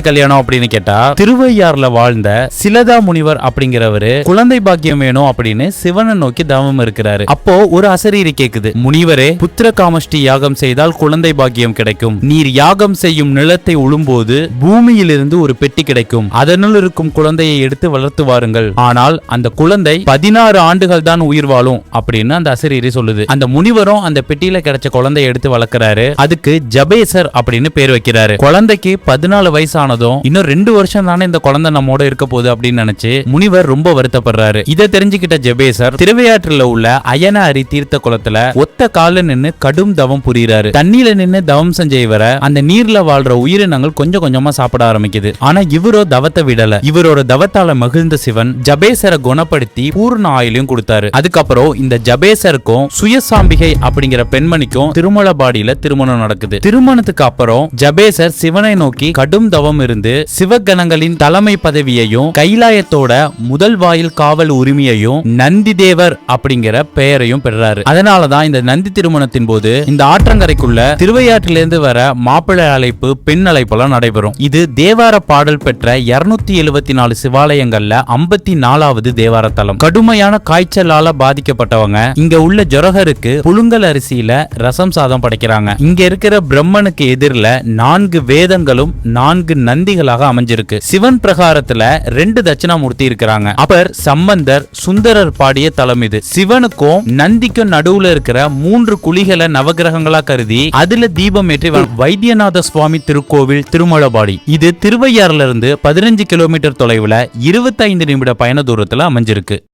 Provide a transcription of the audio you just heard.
கல்யாணம் அப்படின்னு கேட்டா திருவையாறுல வாழ்ந்த சிலதா முனிவர் அப்படிங்கிறவரு குழந்தை பாக்கியம் வேணும் அப்படின்னு சிவனை நோக்கி தவம் இருக்கிறாரு. அப்போ ஒரு அசரீரி கேக்குது, முனிவரே, புத்திர காமஷ்டி யாகம் செய்தால் குழந்தை பாக்கியம் கிடைக்கும். நீர் யாகம் செய்யும் நிலத்தை உழும்போது பூமியிலிருந்து ஒரு பெட்டி கிடைக்கும். அதனுள் இருக்கும் குழந்தையை எடுத்து வளர்த்து வாருங்கள். ஆனால் அந்த குழந்தை 16 ஆண்டுகள் தான் உயிர் வாழும் அப்படின்னு அந்த அசரீரி சொல்லுது. அந்த முனிவரும் அந்த பெட்டியில கிடைச்ச குழந்தையை எடுத்து வளர்க்கிறாரு. அதுக்கு ஜபேசர் அப்படின்னு பேர் வைக்கிறாரு. குழந்தைக்கு 14 வயசு இன்னும் 2 வருஷம் தானே இந்த குழந்தை நம்மோட இருக்க போகுது அப்படின்னு நினைச்சு முனிவர் ரொம்ப வருத்தப்படுறாரு. இதை தெரிஞ்சுக்கிட்ட ஜபேசர் திருவையாற்றில் உள்ள அயனாரி தீர்த்த குளத்துல ஒத்த கால நின்னு கடும் தவம் புரியுறாரு. தண்ணியில நின்னு தவம் செஞ்ச இவரை அந்த நீர்ல வாழ்ற உயிரினங்கள் கொஞ்சம் கொஞ்சமா சாப்பிட ஆரம்பிக்குது. ஆனா இவரோ தவத்தை விடல. இவரோட தவத்தால மகிழ்ந்த சிவன் ஜபேசரை குணப்படுத்தி பூர்ண ஆயுளையும் கொடுத்தாரு. அதுக்கப்புறம் இந்த ஜபேசருக்கும் சுயசாம்பிகை அப்படிங்கிற பெண்மணிக்கும் திருமலபாடியில திருமணம் நடக்குது. திருமணத்துக்கு அப்புறம் ஜபேசர் சிவனை நோக்கி கடும் தவம் இருந்து சிவகணங்களின் தலைமை பதவியையும் கைலாயத்தோட முதல் வாயில் காவல் உரிமையையும் நந்தி தேவர் அப்படிங்கிற பெயரையும் பெறாரு. அதனாலதான் இந்த நந்தி திருமணத்தின் போது இந்த ஆற்றங்கரைக்குள்ள திருவையாற்றிலிருந்து வர மாப்பிள்ளை அழைப்பு, பெண் அழைப்பெல்லாம் நடைபெறும். இது தேவார பாடல் பெற்ற 274 சிவாலயங்கள்ல 54வது தேவார தலம். கடுமையான காய்ச்சலால பாதிக்கப்பட்டவங்க இங்க உள்ள ஜொரகருக்கு புழுங்கல் அரிசியில ரசம் சாதம் படைக்கிறாங்க. இங்க இருக்கிற பிரம்மனுக்கு எதிரில 4 வேதங்களும் 4 நந்திகளாக அமைஞ்சிருக்கு. சிவன் பிரகாரத்துல 2 தட்சிணாமூர்த்தி இருக்கிறாங்க. அப்பர், சம்பந்தர், சுந்தரர் பாடிய தலம் இது. சிவனுக்கும் நந்திக்கும் நடுவுல இருக்கிற 3 குழிகளை நவகிரகங்களா கருதி அதுல தீபம் ஏற்றி வைத்தியநாத சுவாமி திருக்கோவில் திருமலபாடி. இது திருவையாறுல இருந்து 15 கிலோமீட்டர் தொலைவுல 25 நிமிட பயண தூரத்துல அமைஞ்சிருக்கு.